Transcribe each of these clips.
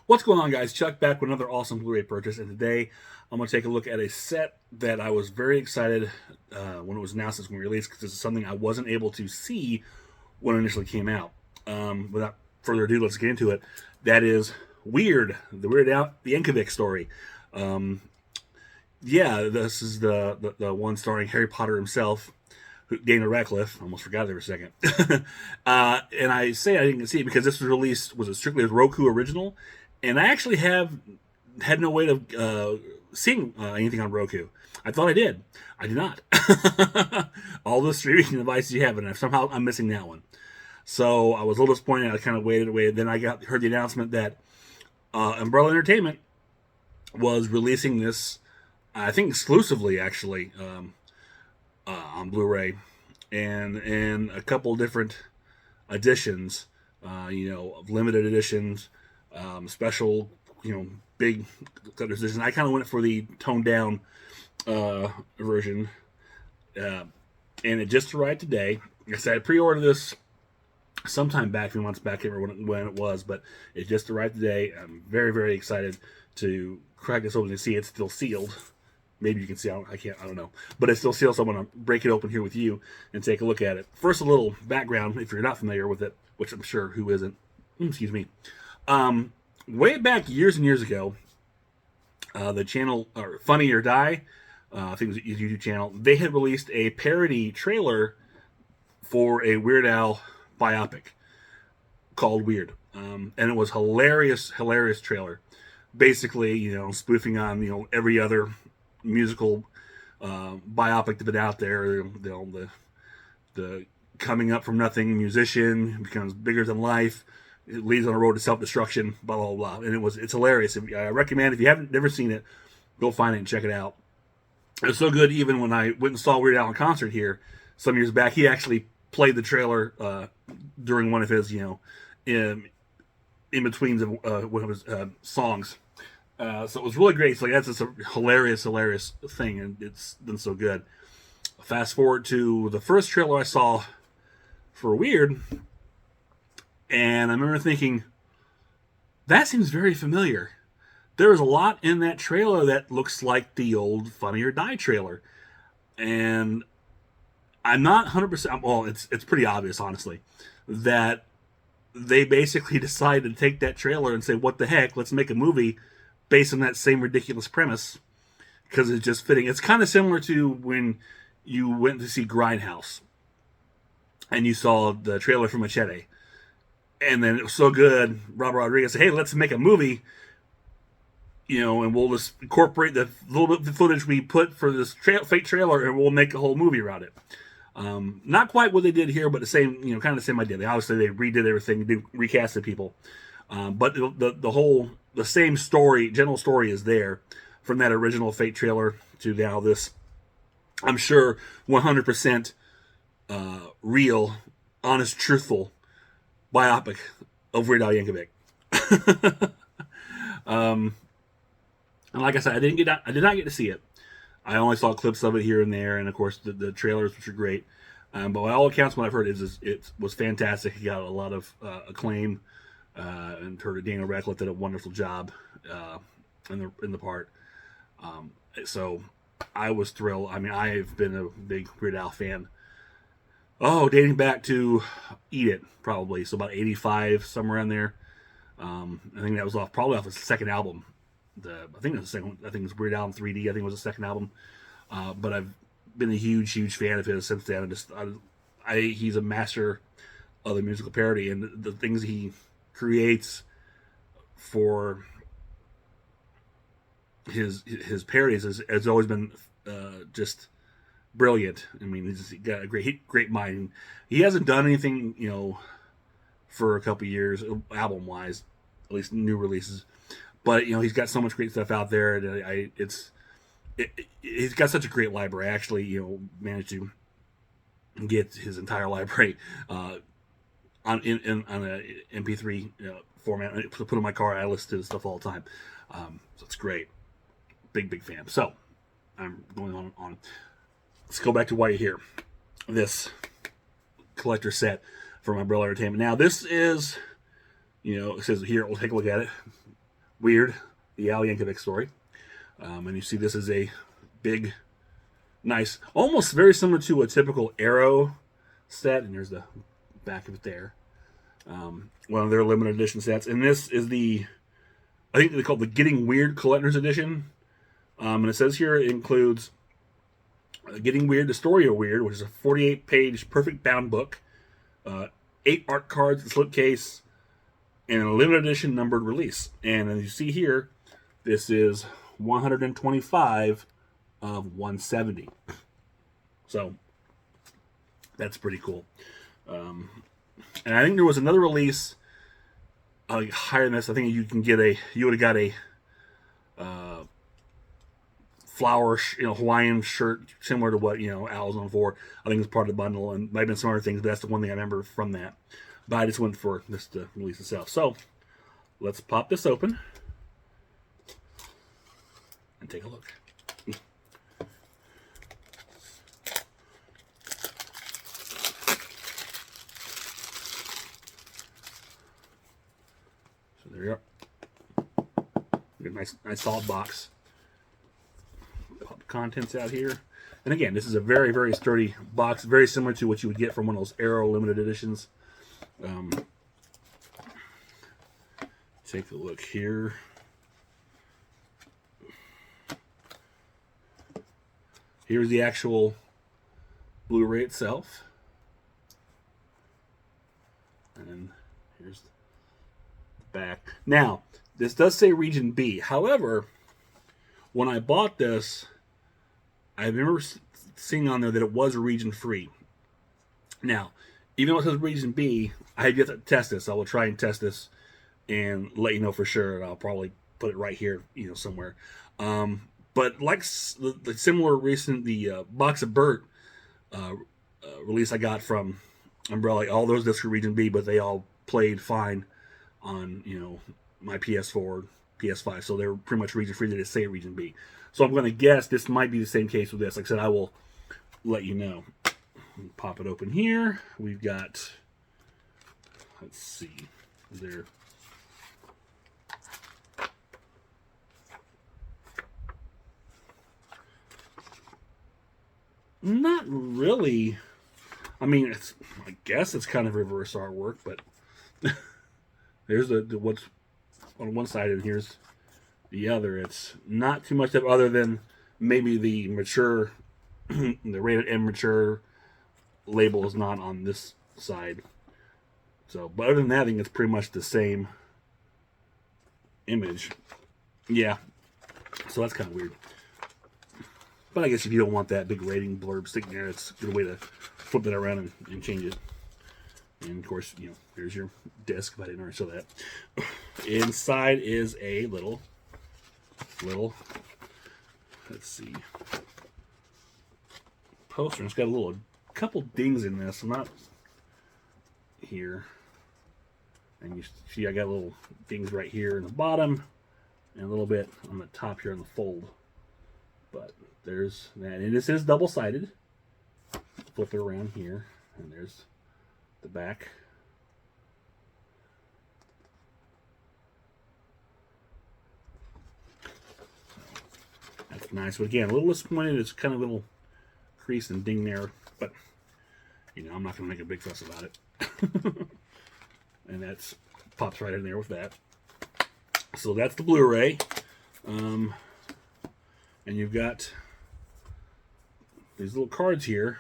What's going on, guys? Chuck back with another awesome Blu-ray purchase, and today I'm going to take a look at a set that I was very excited when it was announced as going to be released, because this is something I wasn't able to see when it initially came out. Without further ado, let's get into it. That is Weird, the Weird Al Yankovic story. Yeah, this is the one starring Harry Potter himself, Daniel Radcliffe. Almost forgot there for a second. And I say I didn't see it because this was released, was it strictly a Roku original? And I actually had no way of seeing anything on Roku. I thought I did. I did not. All the streaming devices you have, and somehow I'm missing that one. So I was a little disappointed. I kind of waited. Then I heard the announcement that Umbrella Entertainment was releasing this, I think exclusively actually, on Blu-ray, and in a couple different editions, limited editions, special, big editions. I kind of went for the toned down version, and it just arrived today. Like I said, I pre-ordered this sometime back, a few months back, I can't remember when it was, but it just arrived today. I'm very, very excited to crack this open and see it's still sealed. Maybe you can see, I don't know. But it's still sealed, so I'm going to break it open here with you and take a look at it. First, a little background, if you're not familiar with it, which I'm sure who isn't. Excuse me. Way back years and years ago, the channel, or Funny or Die, I think it was a YouTube channel, they had released a parody trailer for a Weird Al biopic called Weird. And it was hilarious trailer. Basically, spoofing on, every other musical biopic that's been out there. The coming up from nothing musician becomes bigger than life. It leads on a road to self-destruction. Blah blah blah. And it's hilarious. I recommend, if you haven't never seen it, go find it and check it out. It was so good. Even when I went and saw Weird Al in concert here some years back, he actually played the trailer during one of his in betweens of one of his songs. So it was really great. So that's just a hilarious thing, and it's been so good. Fast forward to the first trailer I saw for Weird, and I remember thinking, that seems very familiar. There is a lot in that trailer that looks like the old Funny or Die trailer, and I'm not 100%. Well, it's pretty obvious, honestly, that they basically decided to take that trailer and say, "What the heck? Let's make a movie based on that same ridiculous premise," because it's just fitting. It's kind of similar to when you went to see Grindhouse and you saw the trailer for Machete, and then it was so good, Robert Rodriguez said, "Hey, let's make a movie, and we'll just incorporate the little bit of the footage we put for this fake trailer, and we'll make a whole movie around it." Not quite what they did here, but the same, kind of the same idea. Obviously, they redid everything, recasted people, but the same story, general story, is there from that original fake trailer to now this, I'm sure, 100% real, honest, truthful biopic of Weird Al Yankovic. And like I said, I did not get to see it. I only saw clips of it here and there, and of course the trailers, which are great. But by all accounts, what I've heard is it was fantastic. He got a lot of acclaim, and heard Daniel Radcliffe did a wonderful job in the part. So I was thrilled. I mean, I've been a big Weird Al fan. Oh, dating back to Eat It, probably. So about 85, somewhere in there. I think that was probably off his second album. I think it was the second. I think it was Weird Al in 3D. I think it was the second album. But I've been a huge fan of his since then. He's a master of the musical parody, and the things he creates for his parodies has always been just brilliant. I mean, he's got a great mind. He hasn't done anything, for a couple years, album wise, at least new releases. But he's got so much great stuff out there, and he's got such a great library. I actually, managed to get his entire library on a MP3 format. I put it in my car. I listen to this stuff all the time, so it's great. Big fan. So I'm going on. Let's go back to why you're here. This collector set from Umbrella Entertainment. Now this is, it says here. We'll take a look at it. Weird, the Al Yankovic story. And you see this is a big, nice, almost very similar to a typical Arrow set. And there's the back of it there. One of their limited edition sets. And this is I think they call it the Getting Weird Collector's Edition. And it says here it includes Getting Weird, The Story of Weird, which is a 48-page perfect bound book, 8 art cards, a slipcase, and a limited edition numbered release. And as you see here, this is 125 of 170. So that's pretty cool. And I think there was another release higher than this. I think you would have got a flower, Hawaiian shirt similar to what Al was on for. I think it's part of the bundle, and might have been some other things, but that's the one thing I remember from that. But I just went for this to release itself. So let's pop this open and take a look. So there you are. Nice solid box. Pop the contents out here. And again, this is a very, very sturdy box, very similar to what you would get from one of those Arrow limited editions. Take a look here. Here's the actual Blu-ray itself. And here's the back. Now, this does say Region B. However, when I bought this, I remember seeing on there that it was region free. Now, even though it says Region B, I have yet to test this. I will try and test this and let you know for sure. And I'll probably put it right here, somewhere. But like the similar the Box of Burt release I got from Umbrella, all those discs were Region B, but they all played fine on my PS4, PS5, so they're pretty much region free. They just say Region B. So I'm going to guess this might be the same case with this. Like I said, I will let you know. Pop it open here. We've got, let's see, there. Not really. I mean, I guess it's kind of reverse artwork, but there's what's on one side and here's the other. It's not too much other than maybe the mature, the rated M mature label is not on this side. So, but other than that, I think it's pretty much the same image. Yeah. So that's kind of weird. But I guess if you don't want that big rating blurb sticking there, it's a good way to flip it around and change it. And of course, here's your disc, if I didn't already show that. Inside is a little, let's see, poster. It's got a couple dings in this. I'm not here. And you see I got little dings right here in the bottom and a little bit on the top here on the fold. But there's that. And this is double-sided. Flip it around here. And there's the back. That's nice. But again, a little disappointed. It's kind of a little crease and ding there. But, I'm not going to make a big fuss about it. And that's pops right in there with that. So that's the Blu-ray. And you've got these little cards here.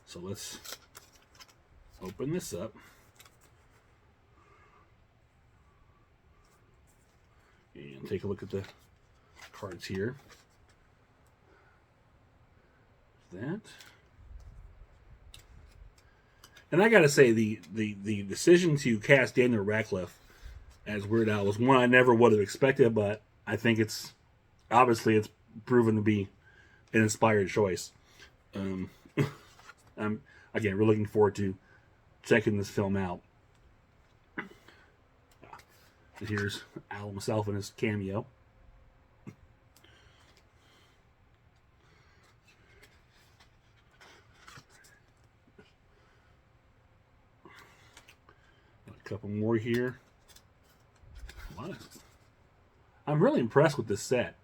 So let's open this up. And take a look at the cards here. That. And I gotta say, the decision to cast Daniel Radcliffe as Weird Al was one I never would have expected, but I think it's proven to be an inspired choice. I'm again, we're looking forward to checking this film out. And here's Al himself in his cameo. A couple more here. A lot of I'm really impressed with this set.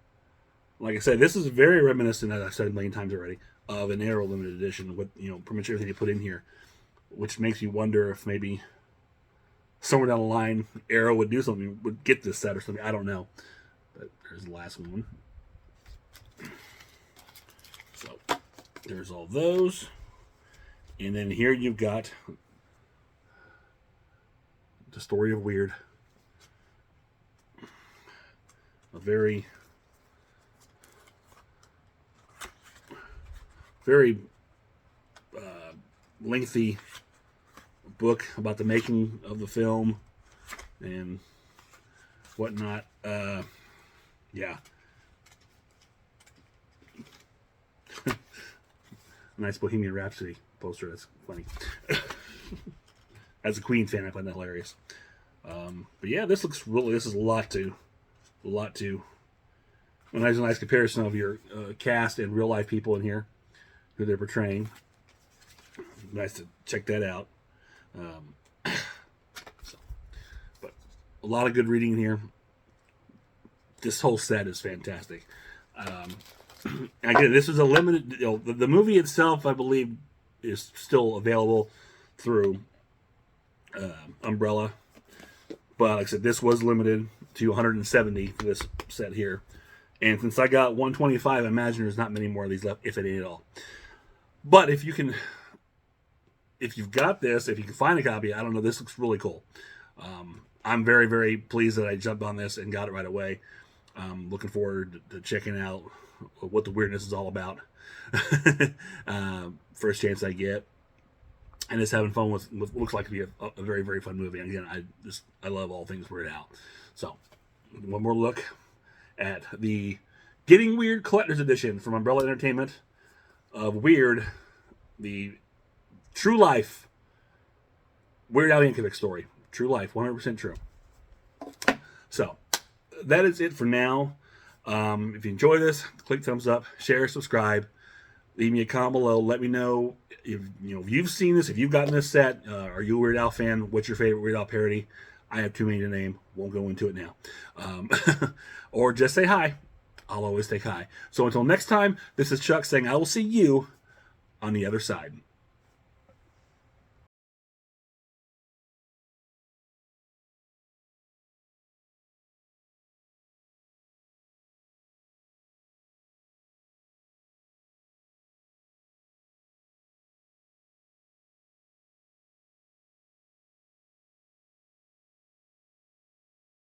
Like I said, this is very reminiscent, as I've said a million times already, of an Arrow limited edition with, pretty much everything they put in here, which makes you wonder if maybe somewhere down the line Arrow would do something, would get this set or something. I don't know. But there's the last one. So there's all those. And then here you've got the story of Weird. A very, very lengthy book about the making of the film and whatnot. Yeah. Nice Bohemian Rhapsody poster. That's funny. As a Queen fan, I find that hilarious. But yeah, this is a lot to. And there's a nice comparison of your cast and real life people in here who they're portraying. Nice to check that out. But a lot of good reading in here. This whole set is fantastic. Again, this is a limited. The movie itself, I believe, is still available through Umbrella. But like I said, this was limited to 170 for this set here. And since I got 125, I imagine there's not many more of these left, if any at all. But if you've got this, if you can find a copy, I don't know, this looks really cool. I'm very, very pleased that I jumped on this and got it right away. Looking forward to checking out what the weirdness is all about. First chance I get. And just having fun with looks like to be a very, very fun movie. And again, I love all things Weird Al. So, one more look at the Getting Weird Collector's Edition from Umbrella Entertainment of Weird, the true life Weird Al Yankovic story. True life, 100% true. So, that is it for now. If you enjoy this, click thumbs up, share, subscribe. Leave me a comment below. Let me know if you've seen this, if you've gotten this set. Are you a Weird Al fan? What's your favorite Weird Al parody? I have too many to name. Won't go into it now. Or just say hi. I'll always take hi. So until next time, this is Chuck saying I will see you on the other side.